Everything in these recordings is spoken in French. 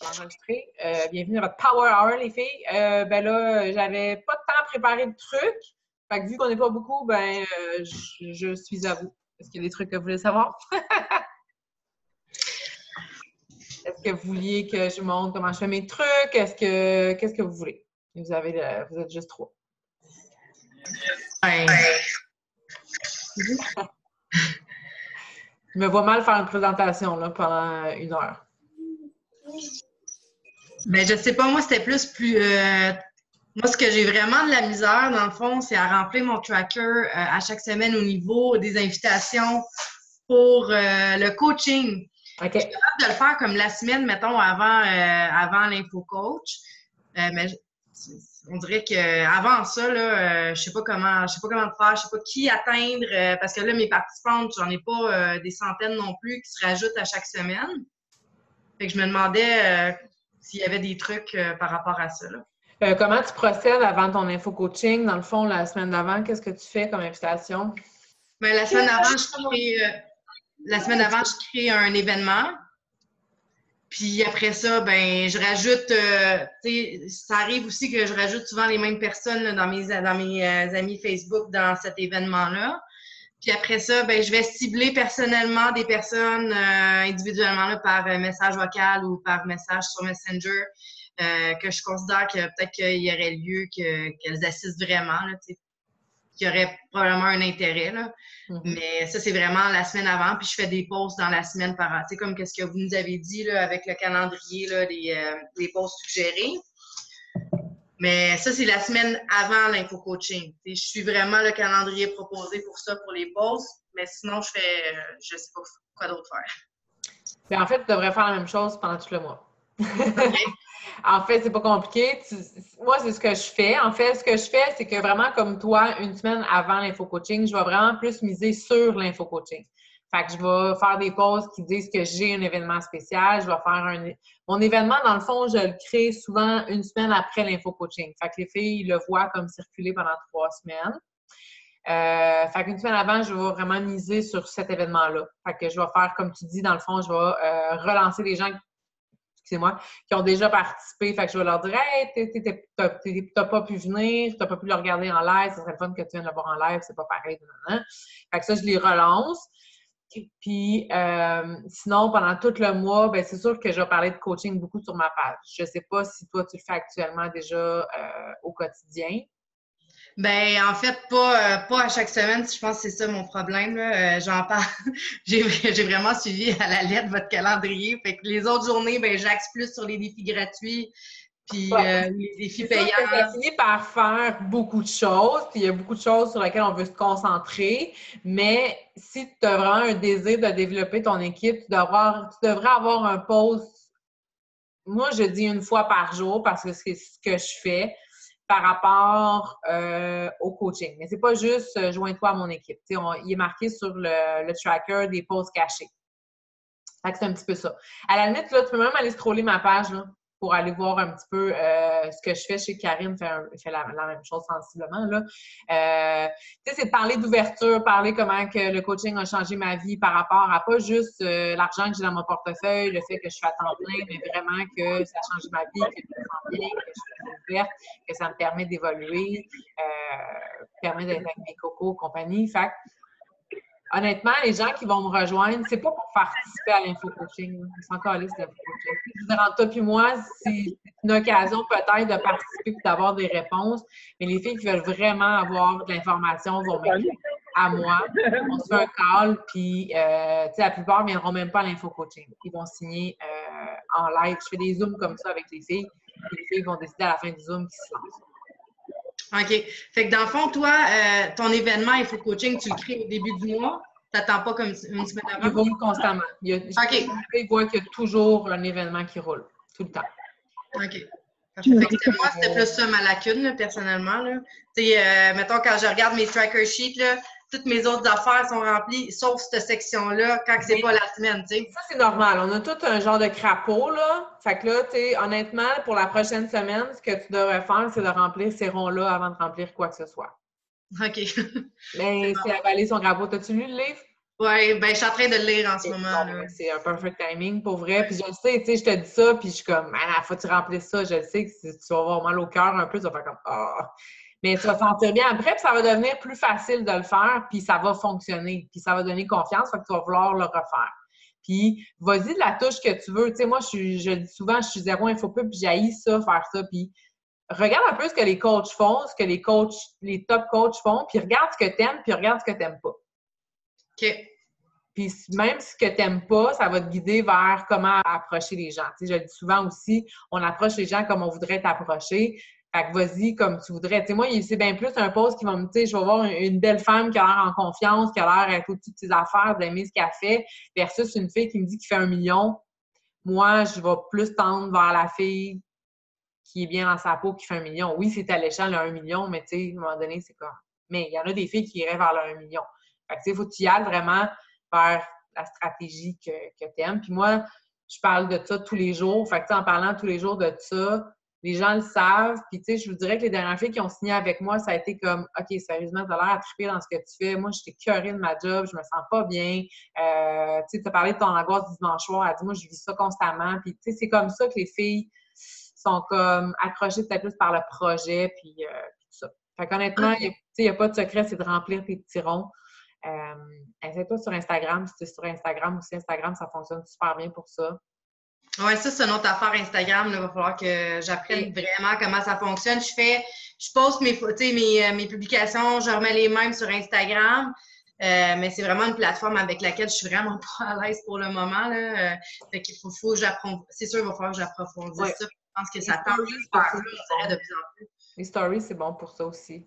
Enregistré. Bienvenue à votre Power Hour, les filles. Ben là, j'avais pas de temps à préparer de trucs. Fait que vu qu'on n'est pas beaucoup, je suis à vous. Est-ce qu'il y a des trucs que vous voulez savoir? Est-ce que vous vouliez que je montre comment je fais mes trucs? Qu'est-ce que vous voulez? Vous êtes juste trois. Ouais. Je me vois mal faire une présentation là, pendant 1 heure. Ben, je sais pas, moi, c'était plus moi, ce que j'ai vraiment de la misère, dans le fond, c'est à remplir mon tracker à chaque semaine au niveau des invitations pour le coaching. OK. Je suis capable de le faire comme la semaine, mettons, avant l'info-coach. Mais on dirait qu'avant ça, là, je sais pas comment le faire, je sais pas qui atteindre, parce que là, mes participantes, j'en ai pas des centaines non plus qui se rajoutent à chaque semaine. Fait que je me demandais s'il y avait des trucs par rapport à ça, là. Comment tu procèdes avant ton info-coaching? Dans le fond, la semaine d'avant, qu'est-ce que tu fais comme invitation? Ben, la semaine avant, je crée un événement. Puis après ça, ben je rajoute, tu sais, ça arrive aussi que je rajoute souvent les mêmes personnes là, dans mes amis Facebook dans cet événement-là. Puis après ça, ben je vais cibler personnellement des personnes individuellement là, par message vocal ou par message sur Messenger que je considère que peut-être qu'il y aurait lieu qu'elles assistent vraiment, là, tu sais, qu'il y aurait probablement un intérêt, là. Mais ça, c'est vraiment la semaine avant. Puis je fais des posts dans la semaine par an. Tu sais, comme qu'est-ce que vous nous avez dit là, avec le calendrier, là, les posts suggérés. Mais ça, c'est la semaine avant l'info-coaching. Je suis vraiment le calendrier proposé pour ça, pour les posts. Mais sinon, je sais pas quoi d'autre faire. Bien, en fait, tu devrais faire la même chose pendant tout le mois. Okay. En fait, c'est pas compliqué. Moi, c'est ce que je fais. En fait, ce que je fais, c'est que vraiment, comme toi, 1 semaine avant l'info-coaching, je vais vraiment plus miser sur l'info-coaching. Fait que je vais faire des posts qui disent que j'ai un événement spécial. Je vais faire mon événement, dans le fond, je le crée souvent 1 semaine après l'info-coaching. Fait que les filles le voient comme circuler pendant 3 semaines. Fait qu'une semaine avant, je vais vraiment miser sur cet événement-là. Fait que je vais faire, comme tu dis, dans le fond, je vais relancer les gens qui ont déjà participé. Fait que je vais leur dire « Hey, t'as pas pu venir, t'as pas pu le regarder en live, ça serait le fun que tu viennes le voir en live, c'est pas pareil. » Fait que ça, je les relance. Puis, sinon, pendant tout le mois, ben c'est sûr que je vais parler de coaching beaucoup sur ma page. Je sais pas si toi, tu le fais actuellement déjà au quotidien. Ben en fait, pas à chaque semaine. Je pense que c'est ça mon problème, là. J'en parle. J'ai vraiment suivi à la lettre votre calendrier. Fait que les autres journées, ben j'axe plus sur les défis gratuits, puis les défis payants. Ça finit par faire beaucoup de choses, puis il y a beaucoup de choses sur lesquelles on veut se concentrer. Mais si tu as vraiment un désir de développer ton équipe, tu devrais avoir un post. Moi, je dis 1 fois par jour parce que c'est ce que je fais par rapport au coaching. Mais c'est pas juste joins-toi à mon équipe. Il est marqué sur le tracker des posts cachés. Fait que c'est un petit peu ça. À la limite, là, tu peux même aller scroller ma page là, pour aller voir un petit peu ce que je fais. Je sais que Karine fait la même chose sensiblement. C'est de parler d'ouverture, parler comment que le coaching a changé ma vie par rapport à pas juste l'argent que j'ai dans mon portefeuille, le fait que je suis à temps plein, mais vraiment que ça a changé ma vie, que je me sens bien, que je suis ouverte, que ça me permet d'évoluer, permet d'être avec mes cocos, compagnie. Fait que, honnêtement, les gens qui vont me rejoindre, c'est pas pour participer à l'info-coaching. Ils sont encore listes d'info-coaching. Je veux dire, entre toi et moi, c'est une occasion peut-être de participer et d'avoir des réponses. Mais les filles qui veulent vraiment avoir de l'information vont m'écrire à moi. On se fait un call, puis la plupart ne viendront même pas à l'info-coaching. Ils vont signer en live. Je fais des zooms comme ça avec les filles. Et les filles vont décider à la fin du zoom qu'ils se lancent. OK. Fait que dans le fond, toi, ton événement info-coaching, tu le crées au début du mois? Tu n'attends pas comme 1 semaine avant? Il roule constamment. OK. Il voit qu'il y a toujours un événement qui roule, tout le temps. OK. Fait que moi, c'était plus ça ma lacune, là, personnellement. Mettons, quand je regarde mes tracker sheets, là, toutes mes autres affaires sont remplies, sauf cette section-là, quand c'est pas la semaine, tu sais. Ça, c'est normal. On a tout un genre de crapaud, là. Fait que là, tu sais, honnêtement, pour la prochaine semaine, ce que tu devrais faire, c'est de remplir ces ronds-là avant de remplir quoi que ce soit. OK. Mais c'est avaler son crapaud. T'as-tu lu le livre? Oui, ben je suis en train de le lire en ce moment. Bon, Là. ben, c'est un perfect timing pour vrai. Puis je le sais, tu sais, je te dis ça, puis je suis comme, ah, faut que tu remplisses ça. Je le sais que tu vas avoir mal au cœur un peu, tu vas faire comme, ah. Mais tu vas te sentir bien après, puis ça va devenir plus facile de le faire, puis ça va fonctionner, puis ça va donner confiance, fait que tu vas vouloir le refaire. Puis, vas-y de la touche que tu veux. Tu sais, moi, je dis souvent, je suis zéro infopub, puis j'haïs ça, faire ça. Puis, regarde un peu ce que les coachs font, ce que les top coachs font, puis regarde ce que t'aimes, puis regarde ce que t'aimes pas. OK. Puis même ce que tu n'aimes pas, ça va te guider vers comment approcher les gens. Tu sais, je le dis souvent aussi, on approche les gens comme on voudrait t'approcher. Fait que vas-y comme tu voudrais. Tu sais, moi, c'est bien plus un poste qui va me dire, je vais voir une belle femme qui a l'air en confiance, qui a l'air d'être au-dessus de ses affaires, d'aimer ce qu'elle fait, versus une fille qui me dit qu'il fait 1 million. Moi, je vais plus tendre vers la fille qui est bien dans sa peau, qui fait 1 million. Oui, c'est alléchant, le 1 million, mais tu sais, à un moment donné, c'est comme... Mais il y en a des filles qui iraient vers le 1 million. Fait que tu sais, il faut que tu y ailles vraiment vers la stratégie que tu aimes. Puis moi, je parle de ça tous les jours. Fait que en parlant tous les jours de ça, les gens le savent. Puis tu sais, je vous dirais que les dernières filles qui ont signé avec moi, ça a été comme, OK, sérieusement, tu as l'air à triper dans ce que tu fais. Moi, j'étais curée de ma job, je me sens pas bien. Tu sais, tu as parlé de ton angoisse du dimanche soir. Elle dit, moi, je vis ça constamment. Puis tu sais, c'est comme ça que les filles sont comme accrochées peut-être plus par le projet, puis tout ça. Fait qu'honnêtement, il n'y a pas de secret, c'est de remplir tes petits ronds. Essaie-toi sur Instagram. Si tu es sur Instagram aussi, Instagram, ça fonctionne super bien pour ça. Oui, ça, c'est une autre affaire Instagram. Il va falloir que j'apprenne vraiment comment ça fonctionne. Je poste mes publications, je remets les mêmes sur Instagram. Mais c'est vraiment une plateforme avec laquelle je suis vraiment pas à l'aise pour le moment. Là. Fait qu'il faut que j'approfondisse. C'est sûr, il va falloir que j'approfondisse ça. Je pense que ça tend juste vers ça, on dirait de plus en plus. Les stories, c'est bon pour ça aussi.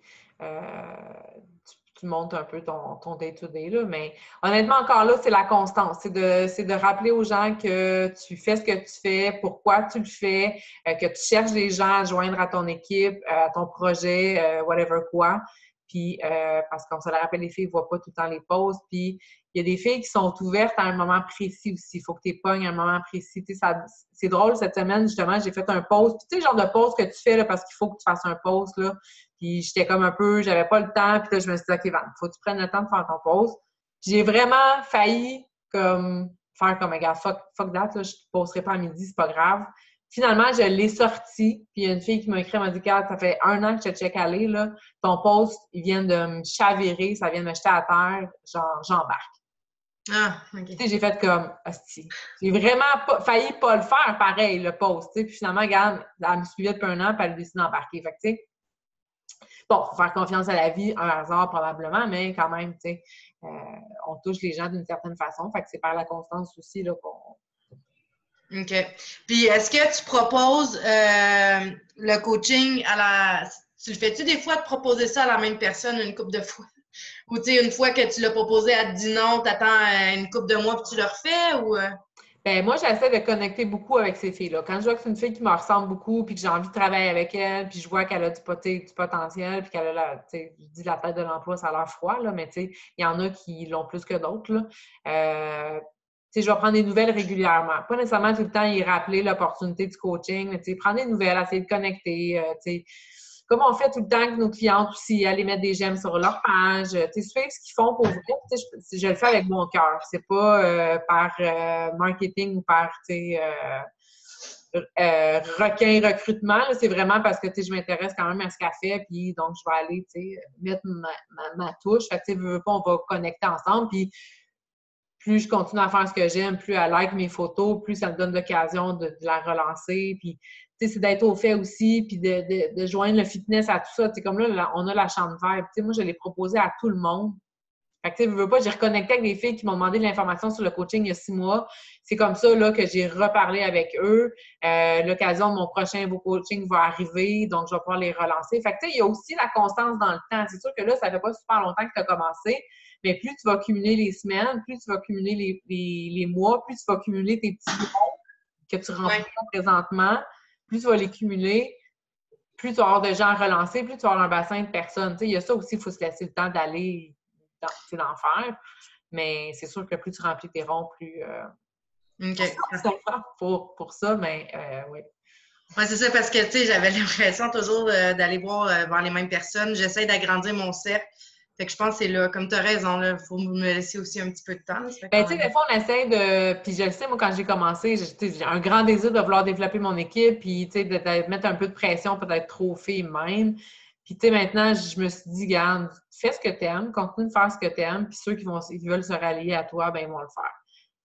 Tu montes un peu ton day-to-day, là, mais honnêtement, encore là, c'est la constance. C'est de rappeler aux gens que tu fais ce que tu fais, pourquoi tu le fais, que tu cherches des gens à joindre à ton équipe, à ton projet, whatever quoi. Puis, parce qu'on se le rappelle, les filles ne voient pas tout le temps les pauses. Puis, il y a des filles qui sont ouvertes à un moment précis aussi. Il faut que tu pognes à un moment précis. Tu sais, c'est drôle, cette semaine, justement, j'ai fait un post. Puis, tu sais, le genre de post que tu fais là, parce qu'il faut que tu fasses un post, là. Puis, j'étais comme un peu, j'avais pas le temps. Puis là, je me suis dit, OK, Van, faut que tu prennes le temps de faire ton post. Puis, j'ai vraiment failli faire comme, regarde, fuck that, là, je te posterai pas à midi, c'est pas grave. Finalement, je l'ai sorti. Puis, il y a une fille qui m'a écrit, elle m'a dit, Kat, ça fait 1 an que je te check aller, là. Ton post, il vient de me chavirer, ça vient de me jeter à terre. Genre, j'embarque. Ah, OK. Tu sais, j'ai fait comme, hostie. J'ai vraiment failli pas le faire pareil, le post. Tu sais, puis finalement, regarde, elle me suivait depuis 1 an, puis elle a décidé d'embarquer. Fait que, tu sais, bon, faut faire confiance à la vie, un hasard probablement, mais quand même, tu sais, on touche les gens d'une certaine façon. Fait que c'est par la constance aussi, là, qu'on... OK. Puis, est-ce que tu proposes le coaching à la... Tu le fais-tu des fois de proposer ça à la même personne une couple de fois? Ou, tu sais, une fois que tu l'as proposé, elle te dit non, t'attends une couple de mois puis tu le refais ou... Ben moi, j'essaie de connecter beaucoup avec ces filles-là. Quand je vois que c'est une fille qui me ressemble beaucoup, puis que j'ai envie de travailler avec elle, puis je vois qu'elle a du potentiel, puis qu'elle a je dis la tête de l'emploi, ça a l'air froid, là, mais tu sais, il y en a qui l'ont plus que d'autres, là. Tu sais, je vais prendre des nouvelles régulièrement. Pas nécessairement tout le temps y rappeler l'opportunité du coaching, mais tu sais, prendre des nouvelles, essayer de connecter, tu sais. Comme on fait tout le temps avec nos clientes aussi, aller mettre des j'aime sur leur page, tu sais, suivre ce qu'ils font pour vrai. Tu sais, je le fais avec mon cœur. C'est pas par marketing ou par, tu sais, requin recrutement. C'est vraiment parce que, tu sais, je m'intéresse quand même à ce qu'elle fait, puis donc je vais aller, tu sais, mettre ma touche. Fait que, tu sais, veux pas, on va connecter ensemble, puis plus je continue à faire ce que j'aime, plus elle like mes photos, plus ça me donne l'occasion de la relancer. Puis, tu sais, c'est d'être au fait aussi, puis de joindre le fitness à tout ça. Tu sais, comme là, on a la chambre verte. Tu sais, moi, je l'ai proposé à tout le monde. Fait que, tu sais, veux pas, j'ai reconnecté avec des filles qui m'ont demandé de l'information sur le coaching il y a 6 mois. C'est comme ça, là, que j'ai reparlé avec eux. L'occasion de mon prochain beau coaching va arriver, donc je vais pouvoir les relancer. Fait que, tu sais, il y a aussi la constance dans le temps. C'est sûr que là, ça fait pas super longtemps que tu as commencé, mais plus tu vas cumuler les semaines, plus tu vas cumuler les mois, plus tu vas cumuler tes petits mois que tu remplis présentement, plus tu vas les cumuler, plus tu vas avoir de gens à relancer, plus tu vas avoir un bassin de personnes. Tu sais, il y a ça aussi, il faut se laisser le temps d'aller d'en faire. Mais c'est sûr que plus tu remplis tes ronds, plus OK. pour ça, mais oui. Oui, c'est ça, parce que, tu sais, j'avais l'impression toujours d'aller voir vers les mêmes personnes. J'essaie d'agrandir mon cercle. Fait que je pense que c'est là, comme tu as raison, il faut me laisser aussi un petit peu de temps. Ben, tu sais, des fois, on essaie de. Puis je le sais, moi, quand j'ai commencé, j'ai un grand désir de vouloir développer mon équipe, puis, tu sais, de mettre un peu de pression, peut-être trop fait même. Puis, tu sais, maintenant, je me suis dit, garde, fais ce que tu aimes, continue de faire ce que tu aimes, puis ceux qui veulent se rallier à toi, ben, ils vont le faire.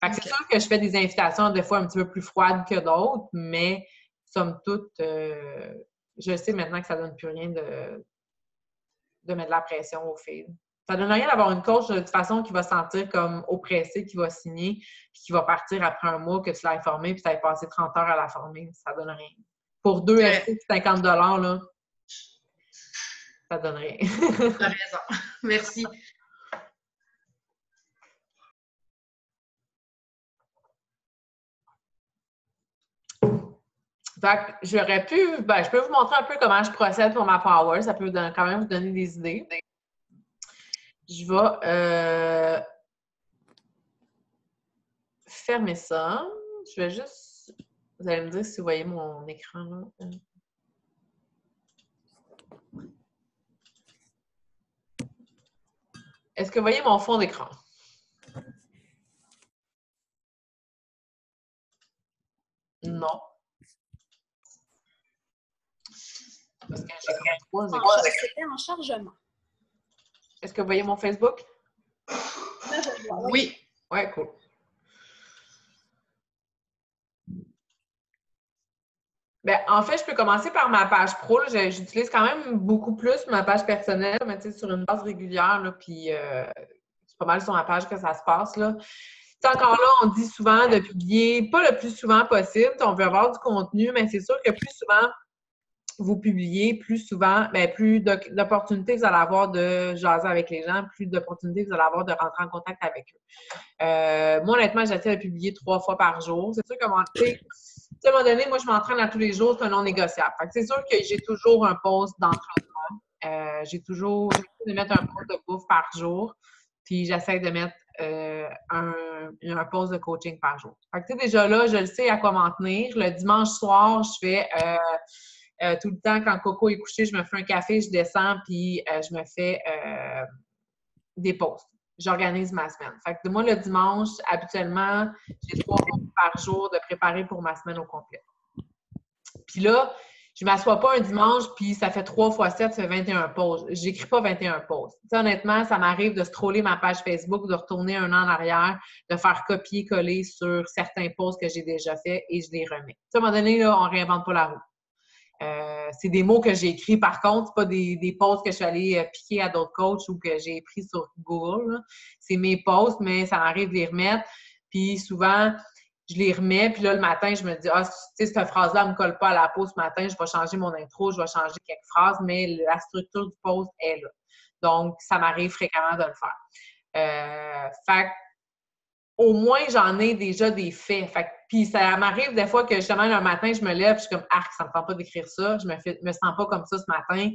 Fait que c'est sûr que je fais des invitations, des fois, un petit peu plus froides que d'autres, mais, somme toute, je sais maintenant que ça donne plus rien de mettre de la pression aux filles. Ça ne donne rien d'avoir une coach de toute façon qui va se sentir comme oppressée, qui va signer, puis qui va partir après un mois que tu l'as formée, puis tu as passé 30 heures à la former. Ça donne rien. Pour 2 SC de 50 $, là, ça donne rien. Tu as raison. Merci. Fait que je peux vous montrer un peu comment je procède pour ma Power. Ça peut quand même vous donner des idées. Je vais fermer ça. Je vais juste... Vous allez me dire si vous voyez mon écran là. Est-ce que vous voyez mon fond d'écran? Non. Parce que j'ai comme 3 écrans. C'était en chargement. Est-ce que vous voyez mon Facebook? Oui. Ouais, cool. Ben, en fait, je peux commencer par ma page pro. J'utilise quand même beaucoup plus ma page personnelle, mais tu sais, sur une base régulière, là, puis c'est pas mal sur ma page que ça se passe, là. Encore là, on dit souvent de publier, pas le plus souvent possible. On veut avoir du contenu, mais c'est sûr que plus souvent vous publiez, plus souvent, bien, plus d'opportunités vous allez avoir de jaser avec les gens, plus d'opportunités vous allez avoir de rentrer en contact avec eux. Moi, honnêtement, j'essaie de publier 3 fois par jour. C'est sûr que, à un moment donné, moi, je m'entraîne à tous les jours, c'est un non négociable. Fait que c'est sûr que j'ai toujours un post d'entraînement. J'essaie de mettre un post de bouffe par jour, puis j'essaie de mettre un post de coaching par jour. Fait que, tu sais, déjà là, je le sais à quoi m'en tenir. Le dimanche soir, je fais tout le temps, quand Coco est couché, je me fais un café, je descends, puis je me fais des posts. J'organise ma semaine. Fait que moi, le dimanche, habituellement, j'ai 3 posts par jour de préparer pour ma semaine au complet. Puis là, je ne m'assois pas un dimanche, puis ça fait 3 fois 7, ça fait 21 posts. J'écris pas 21 posts. T'sais, honnêtement, ça m'arrive de scroller ma page Facebook, de retourner un an en arrière, de faire copier-coller sur certains posts que j'ai déjà faits et je les remets. T'sais, à un moment donné, là, on ne réinvente pas la roue. C'est des mots que j'ai écrits, par contre, c'est pas des posts que je suis allée piquer à d'autres coachs ou que j'ai pris sur Google. C'est mes posts, mais ça m'arrive de les remettre. Puis souvent, je les remets, puis là, le matin, je me dis, ah, tu sais, cette phrase-là ne me colle pas à la peau ce matin, je vais changer mon intro, je vais changer quelques phrases, mais la structure du post est là. Donc, ça m'arrive fréquemment de le faire. Fait au moins, j'en ai déjà des faits. Puis ça m'arrive des fois que justement, le matin, je me lève, je suis comme, ah, ça me tente pas d'écrire ça, je me sens pas comme ça ce matin.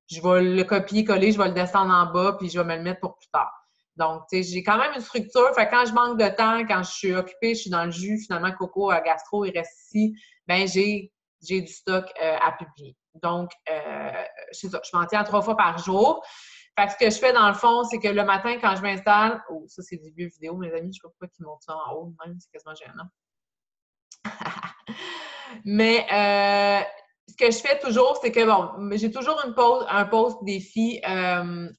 Je vais le copier-coller, je vais le descendre en bas, puis je vais me le mettre pour plus tard. Donc, tu sais, j'ai quand même une structure. Fait quand je manque de temps, quand je suis occupée, je suis dans le jus, finalement, Coco à gastro, il reste ici, ben j'ai du stock à publier. Donc, c'est ça, je m'en tiens à 3 fois par jour. Fait que ce que je fais dans le fond, c'est que le matin, quand je m'installe, oh, ça c'est des vieux vidéos, mes amis, je ne sais pas pourquoi ils montent ça en haut, même, c'est quasiment gênant. Mais ce que je fais toujours, c'est que bon, j'ai toujours un post défi, un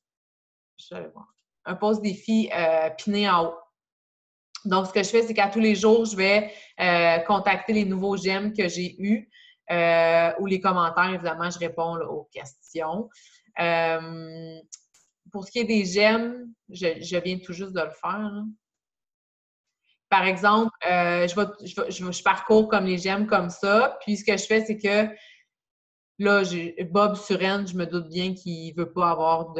post défi piné en haut. Donc, ce que je fais, c'est qu'à tous les jours, je vais contacter les nouveaux j'aime que j'ai eus ou les commentaires, évidemment, je réponds là, aux questions. Pour ce qui est des j'aime, je viens tout juste de le faire. Hein. Par exemple, je parcours comme les j'aime comme ça. Puis, ce que je fais, c'est que là, Bob Suren, je me doute bien qu'il ne veut pas avoir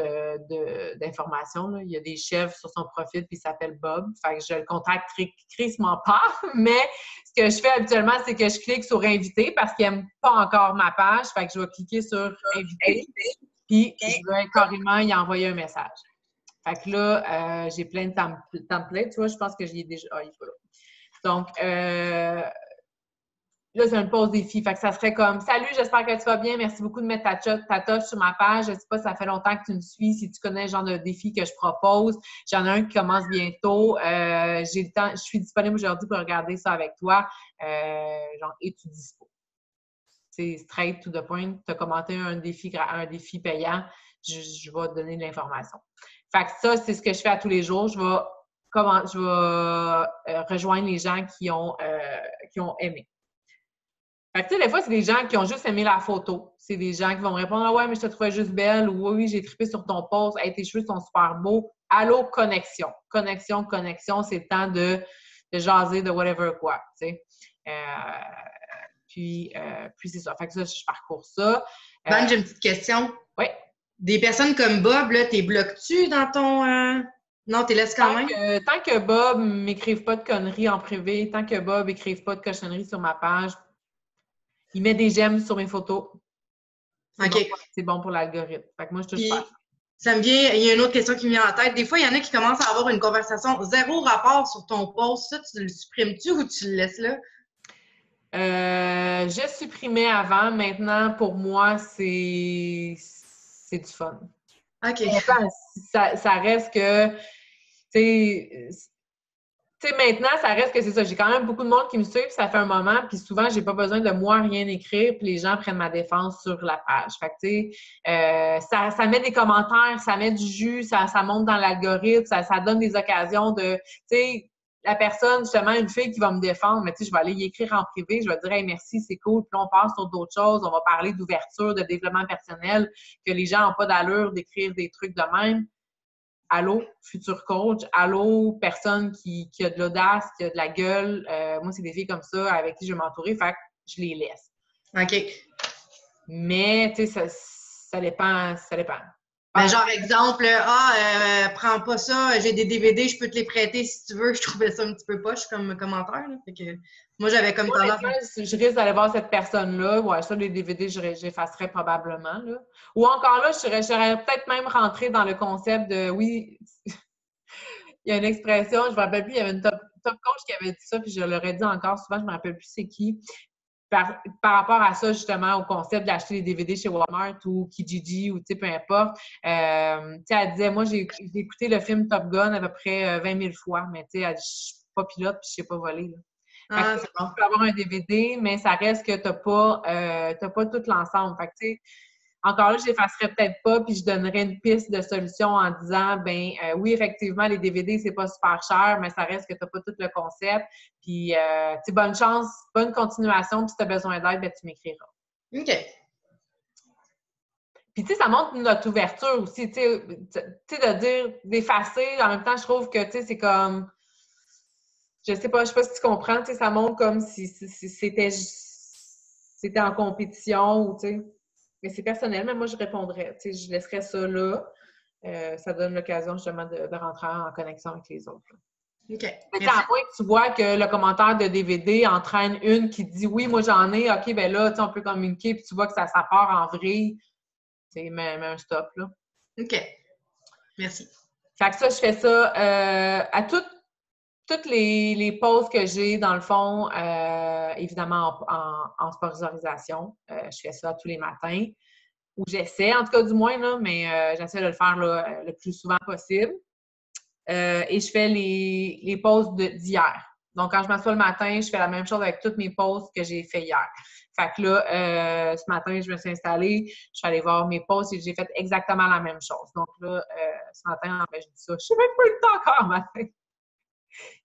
d'informations. Il y a des chefs sur son profil, puis il s'appelle Bob. Fait que je le contacte crissement pas. Mais ce que je fais habituellement, c'est que je clique sur « Inviter » parce qu'il n'aime pas encore ma page. Fait que je vais cliquer sur « Inviter ». Puis, je vais carrément y envoyer un message. Fait que là, j'ai plein de templates. Tu vois, je pense que j'y ai déjà... Ah, il est pas là. Donc, là, c'est une pause défi. Fait que ça serait comme « Salut, j'espère que tu vas bien. Merci beaucoup de mettre ta touch sur ma page. Je sais pas, ça fait longtemps que tu me suis. Si tu connais le genre de défi que je propose, j'en ai un qui commence bientôt. J'ai le temps. Je suis disponible aujourd'hui pour regarder ça avec toi. Es-tu dispo? » C'est straight to the point. Tu as commenté un défi payant. Je vais te donner de l'information. Fait que ça, c'est ce que je fais à tous les jours. Je vais rejoindre les gens qui ont aimé. Fait que, tu sais, des fois, c'est des gens qui ont juste aimé la photo. C'est des gens qui vont me répondre « Ah ouais, mais je te trouvais juste belle » ou « Oui, j'ai trippé sur ton post. Hey, tes cheveux sont super beaux. » Allô, connexion. Connexion, c'est le temps de jaser de whatever quoi, tu sais. Puis c'est ça. Fait que ça, je parcours ça. Van, j'ai une petite question. Oui. Des personnes comme Bob, là, t'es bloques-tu dans ton... Non, t'es laisses quand même? Tant que Bob m'écrive pas de conneries en privé, tant que Bob écrive pas de cochonneries sur ma page, il met des j'aime sur mes photos. C'est bon pour l'algorithme. Fait que moi, je touche pas. Ça me vient, il y a une autre question qui me vient en tête. Des fois, il y en a qui commencent à avoir une conversation zéro rapport sur ton post. Ça, tu le supprimes-tu ou tu le laisses là? Je supprimais avant. Maintenant, pour moi, c'est du fun. OK. Ça reste que, tu sais, maintenant, ça reste que c'est ça. J'ai quand même beaucoup de monde qui me suit, puis ça fait un moment, puis souvent, j'ai pas besoin de moi rien écrire, puis les gens prennent ma défense sur la page. Fait que, tu sais, ça met des commentaires, ça met du jus, ça monte dans l'algorithme, ça donne des occasions de, tu sais, la personne, justement, une fille qui va me défendre, mais tu sais, je vais aller y écrire en privé, je vais dire « Hey, merci, c'est cool », puis on passe sur d'autres choses, on va parler d'ouverture, de développement personnel, que les gens n'ont pas d'allure d'écrire des trucs de même. Allô, futur coach, allô, personne qui a de l'audace, qui a de la gueule. Moi, c'est des filles comme ça avec qui je vais m'entourer, fait que je les laisse. OK. Mais, tu sais, ça dépend. Ben, genre, exemple, prends pas ça, j'ai des DVD, je peux te les prêter si tu veux. Je trouvais ça un petit peu poche comme commentaire. Là. Fait que moi, j'avais comme tendance. Je risque d'aller voir cette personne-là. Ouais, ça, les DVD, j'effacerais probablement. Là. Ou encore là, je serais peut-être même rentrée dans le concept de oui, il y a une expression, je me rappelle plus, il y avait une top coach qui avait dit ça, puis je l'aurais dit encore souvent, je me rappelle plus c'est qui. Par rapport à ça, justement, au concept d'acheter des DVD chez Walmart ou Kijiji ou peu importe, tu sais, elle disait, moi, j'ai écouté le film Top Gun à peu près 20 000 fois, mais tu sais, je suis pas pilote puis je sais pas voler. Là. C'est bon. Tu peux avoir un DVD, mais ça reste que tu n'as pas tout l'ensemble. Fait que, tu sais, encore là, je l'effacerais peut-être pas, puis je donnerais une piste de solution en disant, oui, effectivement, les DVD, c'est pas super cher, mais ça reste que tu n'as pas tout le concept. Puis, tu sais, bonne chance, bonne continuation, puis si tu as besoin d'aide, tu m'écriras. OK. Puis, tu sais, ça montre notre ouverture aussi, tu sais, de dire, d'effacer, en même temps, je trouve que, tu sais, c'est comme, je sais pas si tu comprends, tu sais, ça montre comme si c'était en compétition ou, tu sais. Mais c'est personnel, mais moi, je répondrais. Tu sais, je laisserais ça là. Ça donne l'occasion, justement, de rentrer en connexion avec les autres. OK. Mais à moins que tu vois que le commentaire de DVD entraîne une qui dit « Oui, moi, j'en ai. OK, ben là, on peut communiquer. » Puis tu vois que ça part en vrille. Tu sais, mets un stop, là. OK. Merci. Fait que ça, je fais ça à toutes les pauses que j'ai, dans le fond, évidemment, en sponsorisation. Je fais ça tous les matins. Ou j'essaie, en tout cas, du moins, là, mais j'essaie de le faire là, le plus souvent possible. Et je fais les pauses d'hier. Donc, quand je m'assois le matin, je fais la même chose avec toutes mes pauses que j'ai fait hier. Fait que là, ce matin, je me suis installée, je suis allée voir mes pauses et j'ai fait exactement la même chose. Donc là, ce matin, je dis ça, je n'ai même pas eu le temps encore matin.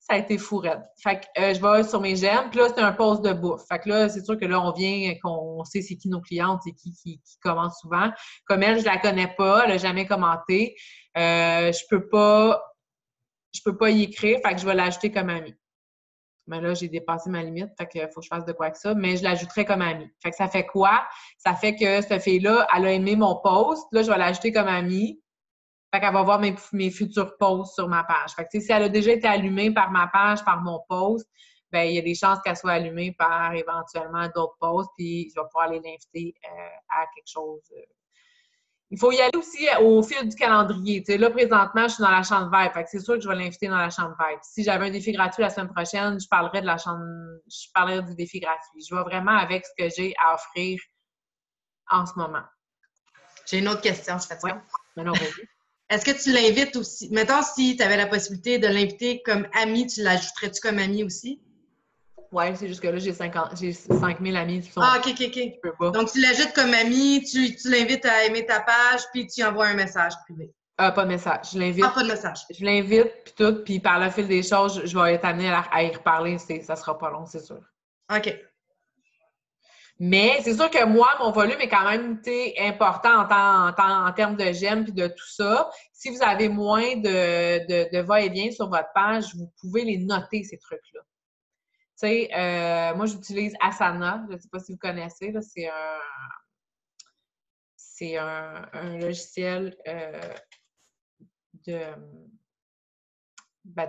Ça a été fou raide. Fait que je vais sur mes j'aime, puis là, c'est un post de bouffe. Fait que là, c'est sûr que là, on vient, qu'on sait c'est qui nos clientes, c'est qui commente souvent. Comme elle, je la connais pas, elle n'a jamais commenté. Je peux pas y écrire, fait que je vais l'ajouter comme amie. Mais là, j'ai dépassé ma limite, fait qu'il faut que je fasse de quoi avec ça, mais je l'ajouterai comme amie. Fait que ça fait quoi? Ça fait que cette fille-là, elle a aimé mon post, là, je vais l'ajouter comme amie. Fait qu'elle va voir mes futurs posts sur ma page. Fait que, si elle a déjà été allumée par ma page, par mon post, ben il y a des chances qu'elle soit allumée par éventuellement d'autres posts, puis je vais pouvoir aller l'inviter à quelque chose il faut y aller aussi au fil du calendrier. Tu sais, là, présentement, je suis dans la chambre verte. Fait que c'est sûr que je vais l'inviter dans la chambre verte. Si j'avais un défi gratuit la semaine prochaine, je parlerais du défi gratuit. Je vais vraiment avec ce que j'ai à offrir en ce moment. J'ai une autre question, je fais ça. Oui, mais non, vas-y. Est-ce que tu l'invites aussi? Mettons, si tu avais la possibilité de l'inviter comme ami, tu l'ajouterais-tu comme ami aussi? Oui, c'est juste que là, j'ai 5000 amis qui sont... Ah, OK. Donc, tu l'ajoutes comme ami, tu l'invites à aimer ta page, puis tu envoies un message privé. Pas de message. Je l'invite. Pas de message. Je l'invite, puis tout, puis par le fil des choses, je vais être amenée à y reparler. Ça sera pas long, c'est sûr. OK. Mais c'est sûr que moi, mon volume est quand même important en termes de j'aime puis de tout ça. Si vous avez moins de va-et-vient sur votre page, vous pouvez les noter, ces trucs-là. Tu sais, moi, j'utilise Asana. Je ne sais pas si vous connaissez. Là, c'est un logiciel de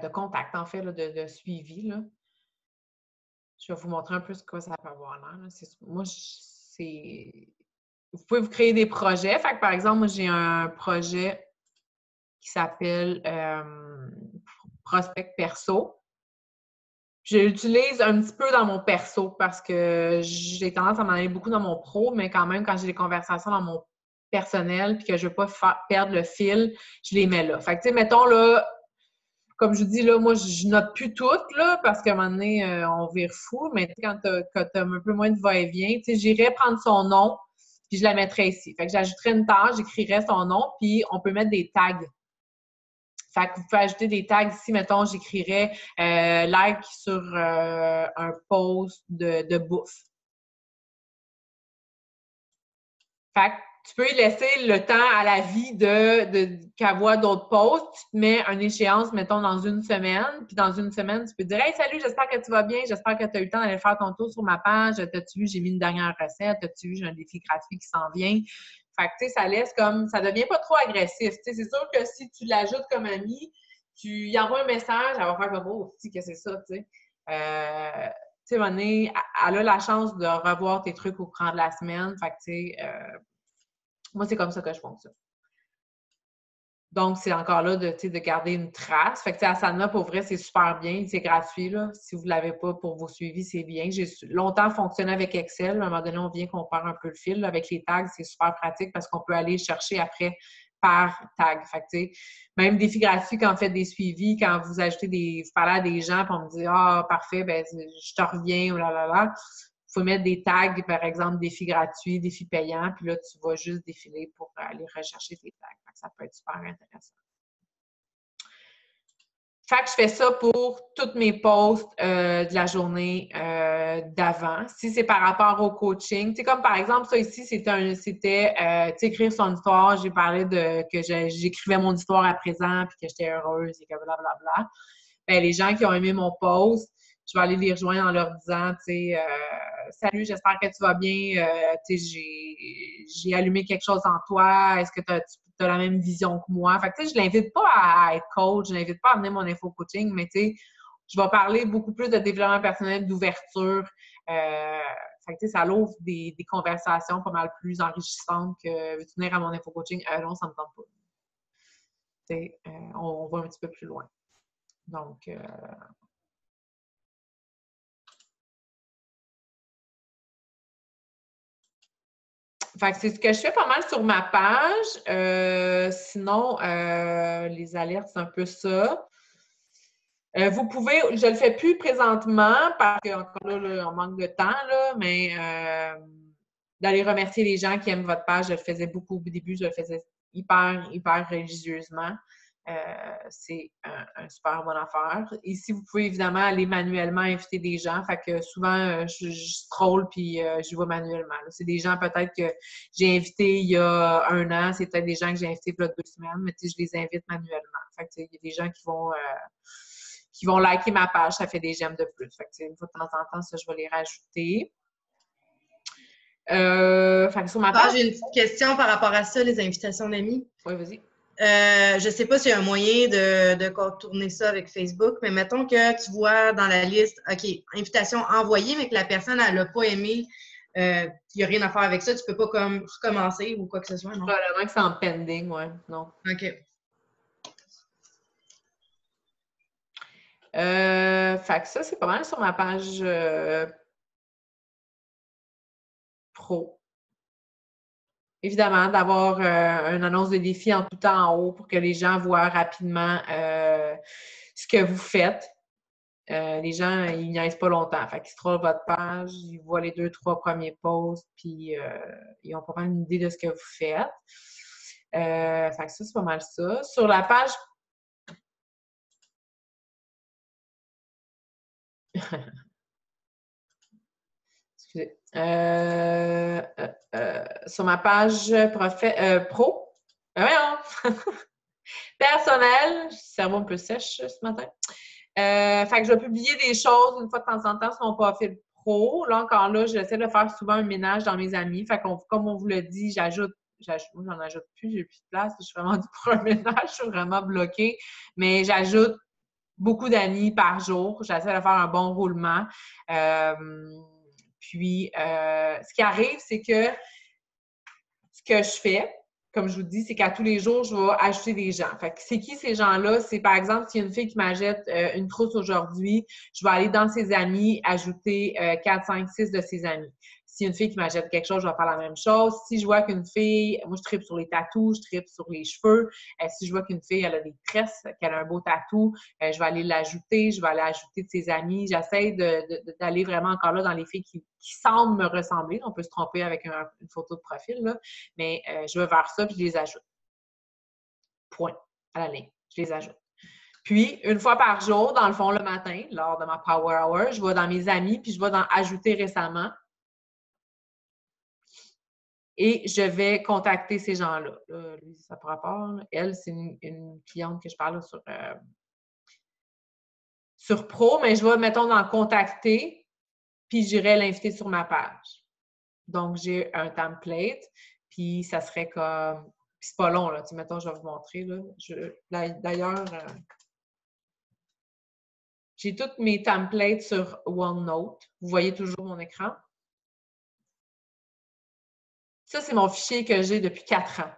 contact, en fait, là, de suivi. Là. Je vais vous montrer un peu ce que ça peut avoir l'air. Moi, vous pouvez vous créer des projets. Fait que, par exemple, moi, j'ai un projet qui s'appelle Prospect Perso. Je l'utilise un petit peu dans mon perso parce que j'ai tendance à m'en aller beaucoup dans mon pro, mais quand même, quand j'ai des conversations dans mon personnel puis que je ne veux pas perdre le fil, je les mets là. Fait que, tu sais, mettons, là, comme je vous dis, là, moi, je note plus toutes, là, parce qu'à un moment donné, on vire fou, mais quand tu as un peu moins de va-et-vient, tu sais, j'irais prendre son nom, puis je la mettrais ici. Fait que j'ajouterais une tâche, j'écrirais son nom, puis on peut mettre des tags. Fait que vous pouvez ajouter des tags ici, mettons, j'écrirais like sur un post de bouffe. Fait que tu peux y laisser le temps à la vie qu'elle voit d'autres posts. Tu te mets une échéance, mettons, dans une semaine. Puis dans une semaine, tu peux dire « Hey, salut, j'espère que tu vas bien. J'espère que tu as eu le temps d'aller faire ton tour sur ma page. T'as-tu vu, j'ai mis une dernière recette. T'as-tu vu, j'ai un défi gratuit qui s'en vient. » Fait que, tu sais, ça laisse comme... Ça devient pas trop agressif. Tu sais, c'est sûr que si tu l'ajoutes comme ami, tu y envoies un message, elle va faire comme « Oh, qu'est-ce que c'est ça? » Tu sais, tu sais, à un moment donné, elle a la chance de revoir tes trucs au courant de la semaine. Fait que, tu sais... moi, c'est comme ça que je fonctionne. Donc, c'est encore là de garder une trace. Fait que, Asana, pour vrai, c'est super bien. C'est gratuit, là. Si vous ne l'avez pas pour vos suivis, c'est bien. J'ai longtemps fonctionné avec Excel. À un moment donné, on vient qu'on perd un peu le fil. Là. Avec les tags, c'est super pratique parce qu'on peut aller chercher après par tag. Fait que, même défi gratuit quand on fait des suivis, quand vous ajoutez vous parlez à des gens, puis on me dit « Ah, parfait, ben je te reviens » ou là, là, là. Il faut mettre des tags, par exemple, défis gratuits, défis payants, puis là, tu vas juste défiler pour aller rechercher tes tags. Ça peut être super intéressant. Fait que je fais ça pour tous mes posts de la journée d'avant. Si c'est par rapport au coaching, tu sais, comme par exemple, ça ici, c'était écrire son histoire. J'ai parlé que j'écrivais mon histoire à présent, puis que j'étais heureuse et que blablabla. Ben, les gens qui ont aimé mon post, je vais aller les rejoindre en leur disant, tu sais, salut, j'espère que tu vas bien. Tu sais, j'ai allumé quelque chose en toi. Est-ce que tu as la même vision que moi? Fait que, tu sais, je l'invite pas à être coach, je l'invite pas à amener mon info coaching, mais tu sais, je vais parler beaucoup plus de développement personnel, d'ouverture. Fait que, tu sais, ça l'ouvre des conversations pas mal plus enrichissantes que veux-tu venir à mon info coaching? Non, ça me tente pas. Tu sais, on va un petit peu plus loin. Donc, fait que c'est ce que je fais pas mal sur ma page. Sinon, les alertes, c'est un peu ça. Vous pouvez, je le fais plus présentement parce qu'encore là, on manque de temps, là, mais d'aller remercier les gens qui aiment votre page, je le faisais beaucoup au début, je le faisais hyper, hyper religieusement. C'est un super bonne affaire. Ici, vous pouvez évidemment aller manuellement inviter des gens. Fait que souvent, je scroll puis j'y vais manuellement. C'est des gens peut-être que j'ai invités il y a 1 an. C'est peut-être des gens que j'ai invités il y a 2 semaines, mais je les invite manuellement. Fait que il y a des gens qui vont liker ma page. Ça fait des j'aime de plus. Fait que une fois de temps en temps, ça, je vais les rajouter. Fait que sur ma page... j'ai une petite question par rapport à ça, les invitations d'amis. Oui, vas-y. Je ne sais pas s'il y a un moyen de contourner ça avec Facebook, mais mettons que tu vois dans la liste, OK, invitation envoyée, mais que la personne, elle n'a pas aimé il n'y a rien à faire avec ça, tu peux pas comme recommencer ou quoi que ce soit, non? Probablement que c'est en pending, ouais, non. OK. Fait que ça, c'est pas mal sur ma page pro. Évidemment, d'avoir une annonce de défi en tout temps en haut pour que les gens voient rapidement ce que vous faites. Les gens, ils niaisent pas longtemps. Fait qu'ils scrollent votre page, ils voient les 2-3 premiers posts, puis ils ont pas mal une idée de ce que vous faites. Fait que ça, c'est pas mal ça. Sur la page... Excusez. Sur ma page pro, voyons! Personnel, cerveau un peu sèche ce matin. Fait que je vais publier des choses une fois de temps en temps sur mon profil pro. Là, encore là, j'essaie de faire souvent un ménage dans mes amis. Fait que, comme on vous l'a dit, moi, j'en ajoute plus, j'ai plus de place. Je suis vraiment due pour un ménage, je suis vraiment bloquée. Mais j'ajoute beaucoup d'amis par jour. J'essaie de faire un bon roulement. Puis, ce qui arrive, c'est que ce que je fais, comme je vous dis, c'est qu'à tous les jours, je vais ajouter des gens. Fait que c'est qui ces gens-là? C'est par exemple, s'il y a une fille qui m'achète une trousse aujourd'hui, je vais aller dans ses amis, ajouter 4, 5, 6 de ses amis. Si une fille qui m'achète quelque chose, je vais faire la même chose. Si je vois qu'une fille, moi je tripe sur les tatous, je tripe sur les cheveux. Si je vois qu'une fille, elle a des tresses, qu'elle a un beau tatou, je vais aller l'ajouter, je vais aller ajouter de ses amis. J'essaie d'aller vraiment encore là dans les filles qui semblent me ressembler. On peut se tromper avec une photo de profil, là. Mais je vais vers ça puis je les ajoute. Point. À la ligne. Je les ajoute. Puis, une fois par jour, dans le fond, le matin, lors de ma Power Hour, je vais dans mes amis puis je vais dans Ajouter récemment. Et je vais contacter ces gens-là. Là, lui, ça par rapport. Elle, c'est une cliente que je parle là, sur Pro, mais je vais, mettons, dans Contacter, puis j'irai l'inviter sur ma page. Donc, j'ai un template, puis ça serait comme... Puis c'est pas long, là. Tu sais, mettons, je vais vous montrer, là. D'ailleurs, j'ai tous mes templates sur OneNote. Vous voyez toujours mon écran. Ça, c'est mon fichier que j'ai depuis 4 ans.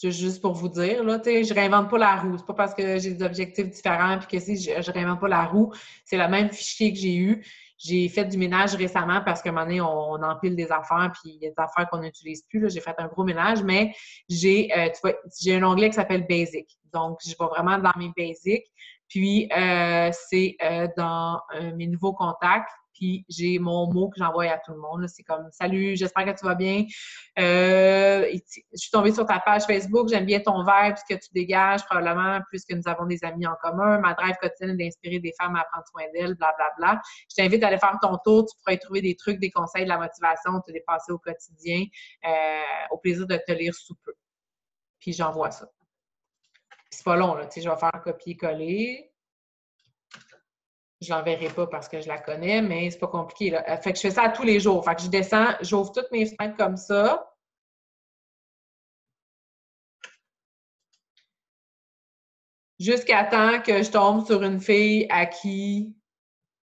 Juste pour vous dire, là, tu sais, je réinvente pas la roue. C'est pas parce que j'ai des objectifs différents puis que si je réinvente pas la roue, c'est le même fichier que j'ai eu. J'ai fait du ménage récemment parce qu'à un moment donné, on empile des affaires puis il y a des affaires qu'on n'utilise plus. Là. J'ai fait un gros ménage, mais j'ai un onglet qui s'appelle Basic. Donc, je vais vraiment dans mes Basics. Puis, c'est dans mes nouveaux contacts. Puis, j'ai mon mot que j'envoie à tout le monde. C'est comme « Salut, j'espère que tu vas bien. Je suis tombée sur ta page Facebook. J'aime bien ton vibe, ce que tu dégages, probablement, puisque nous avons des amis en commun. Ma drive quotidienne est d'inspirer des femmes à prendre soin d'elles, blablabla. Je t'invite à aller faire ton tour. Tu pourrais y trouver des trucs, des conseils, de la motivation, te dépasser au quotidien. Au plaisir de te lire sous peu. » Puis, j'envoie ça. Puis, c'est pas long, là. Tu sais, je vais faire un copier-coller. Je ne l'enverrai pas parce que je la connais, mais c'est pas compliqué, là. Fait que je fais ça à tous les jours. Fait que je descends, j'ouvre toutes mes fenêtres comme ça. Jusqu'à temps que je tombe sur une fille à qui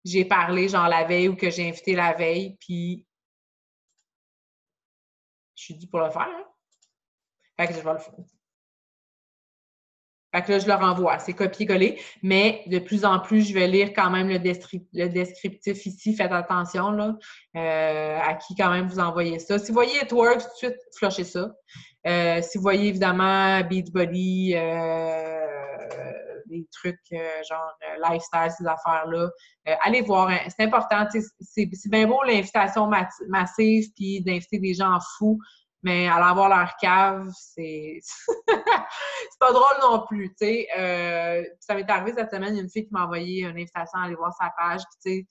j'ai parlé, genre la veille ou que j'ai invité la veille, puis je suis due pour le faire. Hein? Fait que je vais le faire. Fait que là, je le renvoie. C'est copier-coller. Mais de plus en plus, je vais lire quand même le descriptif ici. Faites attention, là, à qui quand même vous envoyez ça. Si vous voyez It Works, tout de suite, flushez ça. Si vous voyez évidemment Beachbody, des trucs genre lifestyle, ces affaires-là, allez voir. Hein. C'est important. C'est bien beau l'invitation massive puis d'inviter des gens fous. Mais aller avoir leur cave, c'est c'est pas drôle non plus, tu sais. Ça m'est arrivé cette semaine, il y a une fille qui m'a envoyé une invitation à aller voir sa page, puis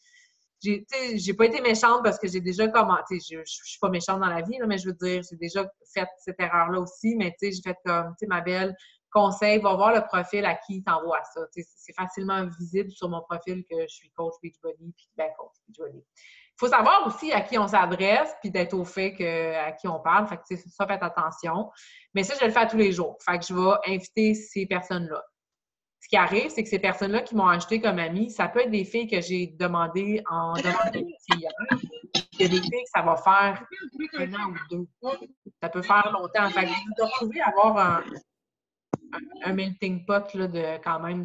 tu sais, j'ai pas été méchante parce que j'ai déjà commenté. Je suis pas méchante dans la vie, là, mais je veux dire, j'ai déjà fait cette erreur-là aussi, mais tu sais, j'ai fait comme, tu sais, ma belle, conseil, va voir le profil à qui t'envoie ça. Tu sais, c'est facilement visible sur mon profil que je suis coach Beachbody, puis ben coach Beachbody. Il faut savoir aussi à qui on s'adresse, puis d'être au fait à qui on parle. Fait que, ça, faites attention. Mais ça, je le fais à tous les jours. Fait que je vais inviter ces personnes-là. Ce qui arrive, c'est que ces personnes-là qui m'ont ajouté comme amie, ça peut être des filles que j'ai demandé en demande d'amitié hier. Il y a des filles que ça va faire 1 an ou 2. Ça peut faire longtemps. Fait que vous vous retrouvez à avoir un melting pot là, quand même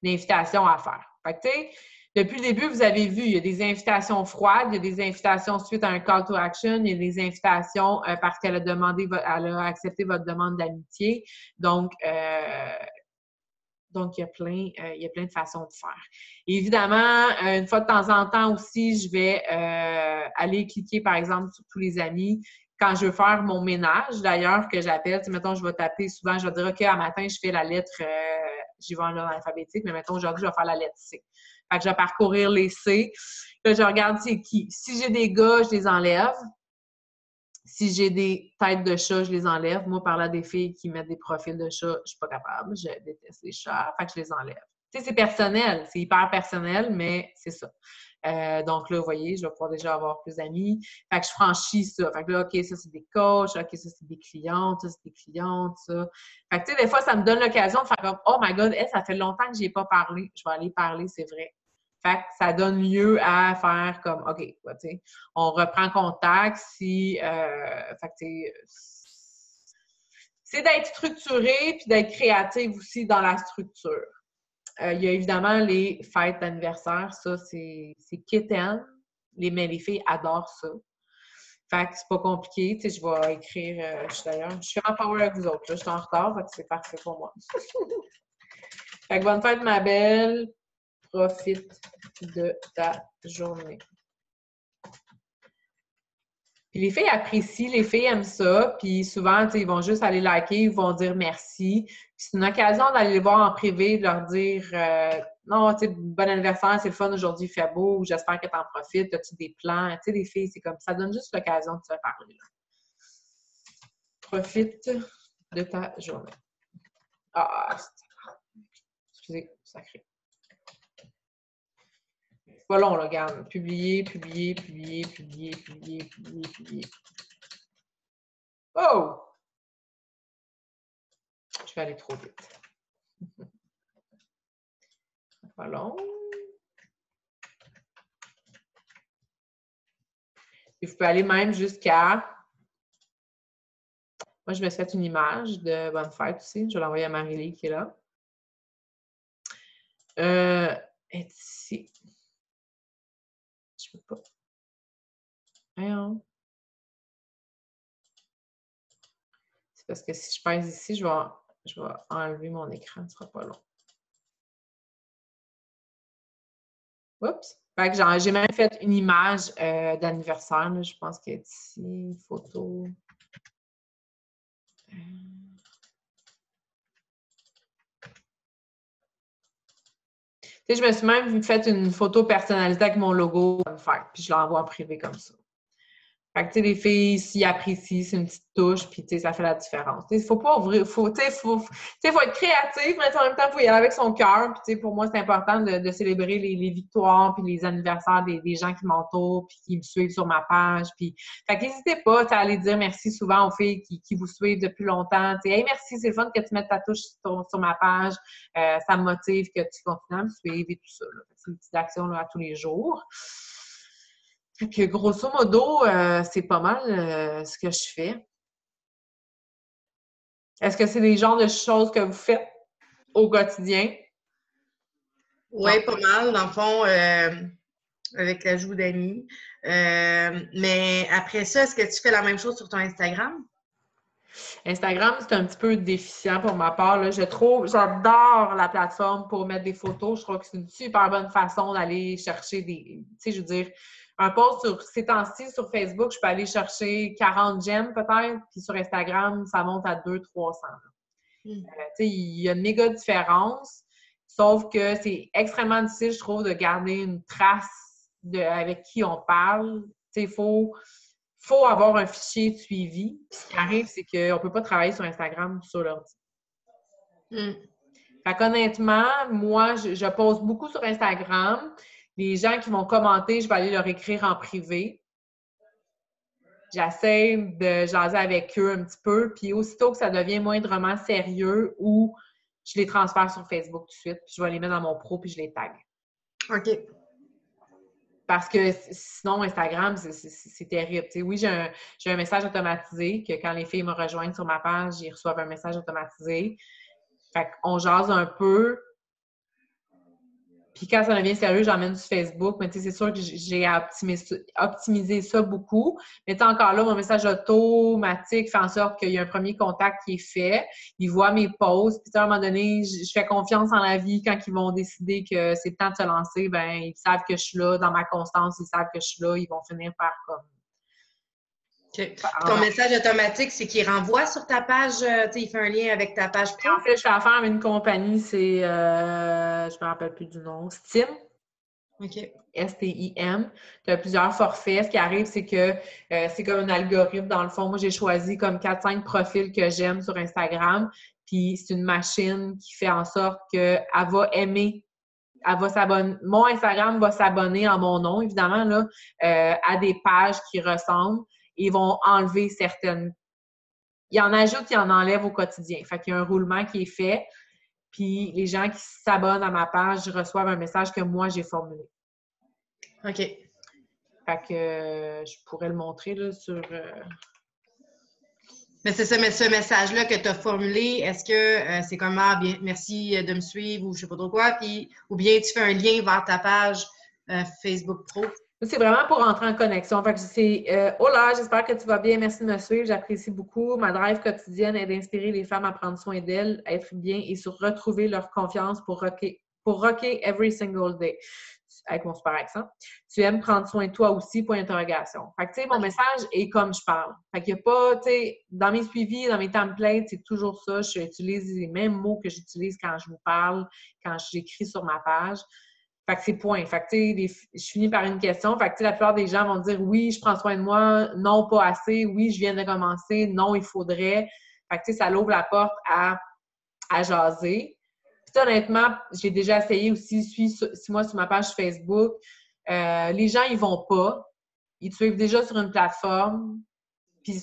d'invitations à faire. Fait que, tu sais, depuis le début, vous avez vu, il y a des invitations froides, il y a des invitations suite à un call to action, il y a des invitations parce qu'elle a accepté votre demande d'amitié. Donc, il y a plein de façons de faire. Évidemment, une fois de temps en temps aussi, je vais aller cliquer, par exemple, sur tous les amis. Quand je veux faire mon ménage, d'ailleurs, que j'appelle, mettons, je vais taper souvent, je vais dire, OK, à matin, je fais la lettre, j'y vais en ordre alphabétique, mais mettons, aujourd'hui, je vais faire la lettre C. Fait que je vais parcourir les C. Là, je regarde c'est qui. Si j'ai des gars, je les enlève. Si j'ai des têtes de chat, je les enlève. Moi, par là, des filles qui mettent des profils de chat, je suis pas capable. Je déteste les chats. Fait que je les enlève. Tu sais, c'est personnel. C'est hyper personnel, mais c'est ça. Donc là, vous voyez, je vais pouvoir déjà avoir plus d'amis. Fait que je franchis ça. Fait que là, OK, ça, c'est des coachs. OK, ça, c'est des clientes. Ça, c'est des clientes. Ça. Fait que, tu sais, des fois, ça me donne l'occasion de faire comme, oh my God, ça fait longtemps que j'ai pas parlé. Je vais aller parler, c'est vrai. Fait que ça donne lieu à faire comme, OK, tu sais, on reprend contact si, fait que, c'est d'être structuré puis d'être créative aussi dans la structure. Il y a évidemment les fêtes d'anniversaire, ça, c'est kitten. Mais les filles adorent ça. Fait que c'est pas compliqué, tu sais, je vais écrire, je suis en power avec vous autres, là, je suis en retard, fait que c'est parfait pour moi. Fait que bonne fête, ma belle. Profite de ta journée. Puis les filles apprécient, les filles aiment ça, puis souvent, ils vont juste aller liker, ils vont dire merci. Puis c'est une occasion d'aller les voir en privé, de leur dire non, tu sais, bon anniversaire, c'est le fun aujourd'hui, il fait beau, j'espère que tu en profites, as-tu des plans? Tu sais, les filles, c'est comme ça, donne juste l'occasion de se parler. Là. Profite de ta journée. Ah, excusez, sacré. C'est pas long, là, regarde. Publier. Oh! Je vais aller trop vite. C'est pas long. Et vous pouvez aller même jusqu'à... Moi, je me suis fait une image de bonne fête aussi. Je vais l'envoyer à Marie-Lie qui est là. Elle est ici. Je peux pas. Voyons. C'est parce que si je pèse ici, je vais enlever mon écran. Ce ne sera pas long. Oups! Fait que j'ai même fait une image d'anniversaire. Je pense qu'elle est ici. Photo. Tu sais, je me suis même fait une photo personnalisée avec mon logo, puis je l'envoie en privé comme ça. Fait que, tu sais, les filles, s'ils apprécient, c'est une petite touche, puis, tu sais, ça fait la différence. Tu sais, il faut pas ouvrir, faut être créatif, mais en même temps, il faut y aller avec son cœur. Puis, tu sais, pour moi, c'est important de célébrer les victoires, puis les anniversaires des gens qui m'entourent, puis qui me suivent sur ma page. Puis, fait n'hésitez pas à aller dire merci souvent aux filles qui vous suivent depuis longtemps. Tu sais, hey, merci, c'est le fun que tu mettes ta touche sur ma page. Ça me motive que tu continues à me suivre et tout ça. C'est une petite action là, à tous les jours. Fait que grosso modo, c'est pas mal ce que je fais. Est-ce que c'est des genres de choses que vous faites au quotidien? Oui, pas mal, dans le fond, avec l'ajout d'amis. Mais après ça, est-ce que tu fais la même chose sur ton Instagram? Instagram, c'est un petit peu déficient pour ma part. Là. J'adore la plateforme pour mettre des photos. Je trouve que c'est une super bonne façon d'aller chercher des... Tu sais, je veux dire, un post sur ces temps-ci sur Facebook, je peux aller chercher 40 j'aime peut-être, puis sur Instagram, ça monte à 200-300. Tu sais, il y a une méga différence, sauf que c'est extrêmement difficile, je trouve, de garder une trace avec qui on parle. Tu sais, il faut avoir un fichier de suivi. Ce qui arrive, c'est qu'on ne peut pas travailler sur Instagram sur l'ordi. Fait qu'honnêtement, moi, je pose beaucoup sur Instagram. Les gens qui vont commenter, je vais aller leur écrire en privé. J'essaie de jaser avec eux un petit peu. Puis aussitôt que ça devient moindrement sérieux, ou je les transfère sur Facebook tout de suite, puis je vais les mettre dans mon pro, puis je les tag. OK. Parce que sinon, Instagram, c'est terrible. T'sais, oui, j'ai un message automatisé que quand les filles me rejoignent sur ma page, ils reçoivent un message automatisé. Fait qu'on jase un peu. Puis quand ça devient sérieux, j'emmène du Facebook. Mais tu sais, c'est sûr que j'ai optimisé ça beaucoup. Mais tu sais, encore là, mon message automatique fait en sorte qu'il y a un premier contact qui est fait. Ils voient mes posts. Puis à un moment donné, je fais confiance en la vie. Quand ils vont décider que c'est le temps de se lancer, ben ils savent que je suis là. Dans ma constance, ils savent que je suis là. Ils vont finir par comme... Okay. Ton message automatique, c'est qu'il renvoie sur ta page, tu sais, il fait un lien avec ta page pro? En fait, je fais affaire avec une compagnie, c'est, je me rappelle plus du nom, Stim. OK. STIM. Tu as plusieurs forfaits. Ce qui arrive, c'est que c'est comme un algorithme. Dans le fond, moi, j'ai choisi comme 4-5 profils que j'aime sur Instagram. Puis c'est une machine qui fait en sorte qu'elle va aimer. Elle va s'abonner. Mon Instagram va s'abonner en mon nom, évidemment, là, à des pages qui ressemblent. Ils vont enlever certaines. Ils en ajoutent, ils en enlèvent au quotidien. Fait qu'il y a un roulement qui est fait. Puis les gens qui s'abonnent à ma page reçoivent un message que moi, j'ai formulé. OK. Fait que je pourrais le montrer là, sur... Mais c'est ça, mais ce message-là que tu as formulé, est-ce que c'est comme « bien, merci de me suivre » ou je sais pas trop quoi, puis, ou bien tu fais un lien vers ta page Facebook Pro? C'est vraiment pour entrer en connexion. Fait que c'est hola, j'espère que tu vas bien, merci de me suivre, j'apprécie beaucoup. Ma drive quotidienne est d'inspirer les femmes à prendre soin d'elles, à être bien et sur retrouver leur confiance pour rocker every single day. Avec mon super accent. Tu aimes prendre soin de toi aussi, point d'interrogation. Fait que, tu sais, mon message est comme je parle. Fait qu'il n'y a pas, tu sais, dans mes suivis, dans mes templates, c'est toujours ça. J'utilise les mêmes mots que j'utilise quand je vous parle, quand j'écris sur ma page. Fait que c'est point. Fait que, tu sais, je finis par une question. Fait que, tu sais, la plupart des gens vont dire oui, je prends soin de moi, non, pas assez, oui, je viens de commencer, non, il faudrait. Fait que, tu sais, ça l'ouvre la porte à jaser. Puis honnêtement, j'ai déjà essayé aussi, suis-moi sur ma page Facebook. Les gens, ils vont pas. Ils te suivent déjà sur une plateforme. Puis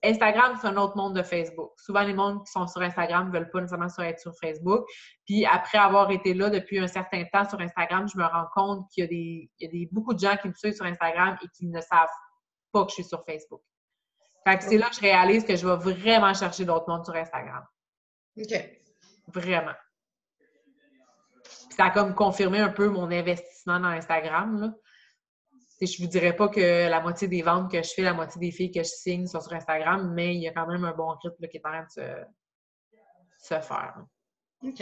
Instagram, c'est un autre monde de Facebook. Souvent, les mondes qui sont sur Instagram ne veulent pas nécessairement être sur Facebook. Puis après avoir été là depuis un certain temps sur Instagram, je me rends compte qu'il y a beaucoup de gens qui me suivent sur Instagram et qui ne savent pas que je suis sur Facebook. Fait que c'est là que je réalise que je vais vraiment chercher d'autres mondes sur Instagram. OK. Vraiment. Puis ça a comme confirmé un peu mon investissement dans Instagram, là. Je ne vous dirais pas que la moitié des ventes que je fais, la moitié des filles que je signe sont sur Instagram, mais il y a quand même un bon rythme là, qui est en train de se faire. OK.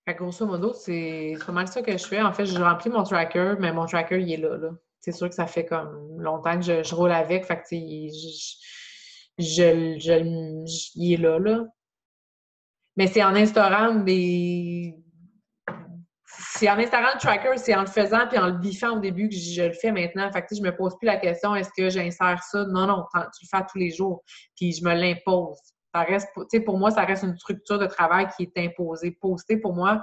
Fait que grosso modo, c'est pas mal ça que je fais. En fait, je remplis mon tracker, mais mon tracker, il est là. C'est sûr que ça fait comme longtemps que je roule avec. Fait que, il est là. Mais c'est en instaurant c'est en instaurant le tracker, c'est en le faisant puis en le biffant au début que je le fais maintenant. Fait que je me pose plus la question, est-ce que j'insère ça? Non, tu le fais tous les jours. Puis je me l'impose. Ça reste, pour moi, ça reste une structure de travail qui est imposée. Poster, pour moi,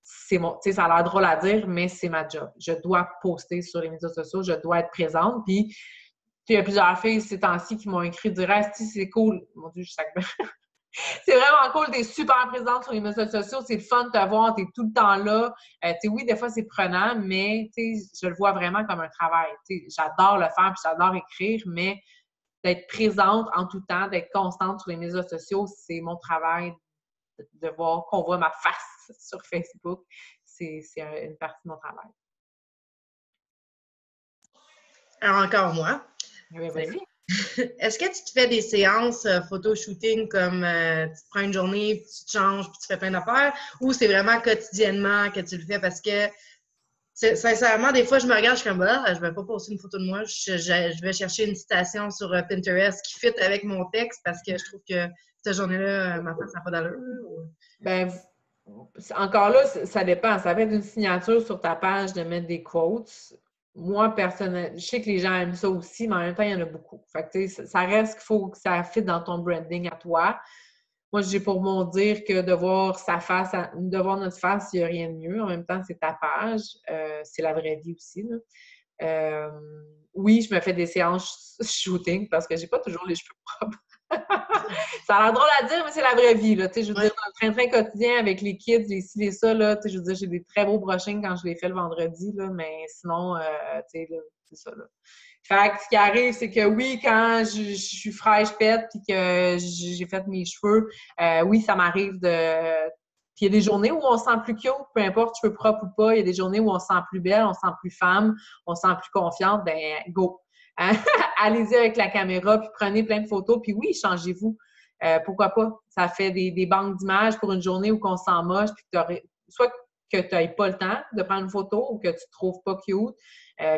ça a l'air drôle à dire, mais c'est ma job. Je dois poster sur les médias sociaux, je dois être présente. Puis, il y a plusieurs filles ces temps-ci qui m'ont écrit du reste, c'est cool. Mon Dieu, je sais que c'est vraiment cool, t'es super présente sur les médias sociaux, c'est le fun de te voir, t'es tout le temps là. Oui, des fois, c'est prenant, mais je le vois vraiment comme un travail. J'adore le faire, puis j'adore écrire, mais d'être présente en tout temps, d'être constante sur les médias sociaux, c'est mon travail de voir qu'on voit ma face sur Facebook. C'est une partie de mon travail. Alors, encore moi. Oui, vas-y. Est-ce que tu te fais des séances photo-shooting comme tu te prends une journée, puis tu te changes, puis tu fais plein d'affaires, ou c'est vraiment quotidiennement que tu le fais? Parce que, sincèrement, des fois, je me regarde, je suis comme, je vais pas poster une photo de moi, je vais chercher une citation sur Pinterest qui fit avec mon texte parce que je trouve que cette journée-là, ma face n'a pas d'allure. Ben, encore là, ça dépend. Ça va être une signature sur ta page de mettre des quotes. Moi, personnellement, je sais que les gens aiment ça aussi, mais en même temps, il y en a beaucoup. Fait que, ça reste qu'il faut que ça fitte dans ton branding à toi. Moi, j'ai pour mon dire que de voir sa face, de voir notre face, il n'y a rien de mieux. En même temps, c'est ta page. C'est la vraie vie aussi, là. Oui, je me fais des séances shooting parce que j'ai pas toujours les cheveux propres. Ça a l'air drôle à dire, mais c'est la vraie vie, là. Tu sais, je veux dire, dans le train-train quotidien avec les kids, les ci, les ça, là, tu sais, je veux dire, j'ai des très beaux brushings quand je les fais le vendredi, là, mais sinon, tu sais, là, c'est ça, là. Fait que ce qui arrive, c'est que oui, quand je suis fraîche pète puis que j'ai fait mes cheveux, oui, ça m'arrive de... Puis il y a des journées où on se sent plus cute, peu importe cheveux propres ou pas. Il y a des journées où on se sent plus belle, on se sent plus femme, on se sent plus confiante. Ben go! Hein? Allez-y avec la caméra, puis prenez plein de photos. Puis oui, changez-vous. Pourquoi pas? Ça fait des banques d'images pour une journée où on se sent moche, puis que soit que tu n'aies pas le temps de prendre une photo ou que tu ne trouves pas cute.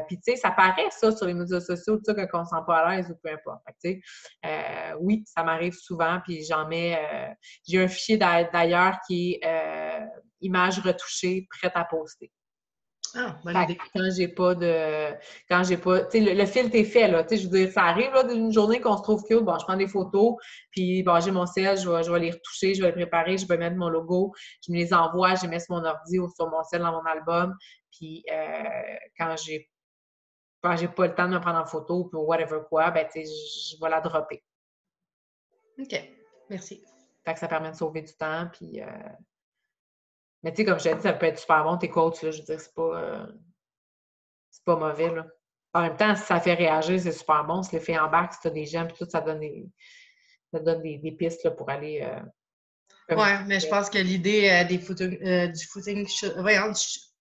Puis, tu sais, ça paraît, ça, sur les médias sociaux, tu sais, quand on ne se sent pas à l'aise ou peu importe. Fait que, tu sais, oui, ça m'arrive souvent, puis j'en mets... j'ai un fichier d'ailleurs qui est images retouchées, prête à poster. Ah, bonne idée. Quand j'ai pas de... Quand j'ai pas... Tu sais, le filtre est fait, là. Tu sais, je veux dire, ça arrive, là, d'une journée qu'on se trouve cute. Bon, je prends des photos, puis bon, j'ai mon sel, je vais les retoucher, je vais les préparer, je vais mettre mon logo, je me les envoie, je les mets sur mon ordi ou sur mon sel dans mon album. Puis quand j'ai pas le temps de me prendre en photo ou whatever quoi, ben, tu sais, je vais la dropper. OK. Merci. Fait que ça permet de sauver du temps, puis... Mais tu sais, comme je t'ai dit, ça peut être super bon, tes quotes, là, je veux dire, c'est pas mauvais, là. En même temps, si ça fait réagir, c'est super bon. Si l'effet embarque, si t'as des gens, puis tout, ça donne des pistes, là, pour aller... ouais, mais je pense que l'idée du footing...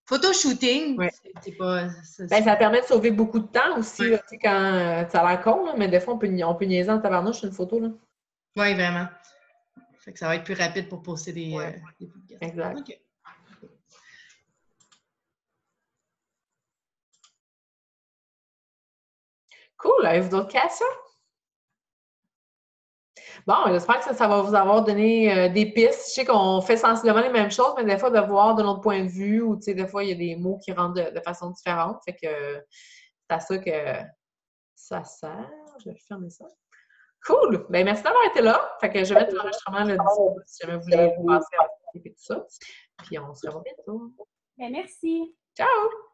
Photoshooting, ouais. c'est pas... Ben, ça permet de sauver beaucoup de temps aussi, là, tu sais, quand... ça a l'air con, là, mais des fois, on peut niaiser en tabarnouche sur une photo, là. Oui, vraiment. Fait que ça va être plus rapide pour poster des podcasts. Exact. OK. Cool. Avez-vous d'autres questions? Bon, j'espère que ça va vous avoir donné des pistes. Je sais qu'on fait sensiblement les mêmes choses, mais des fois, de voir de notre point de vue, ou tu sais, des fois, il y a des mots qui rentrent de façon différente. Fait que c'est à ça que ça sert. Je vais fermer ça. Cool! Ben merci d'avoir été là. Fait que je vais mettre l'enregistrement là, si jamais vous voulez passer à et tout ça. Puis on se revoit bientôt. Ben, merci. Ciao!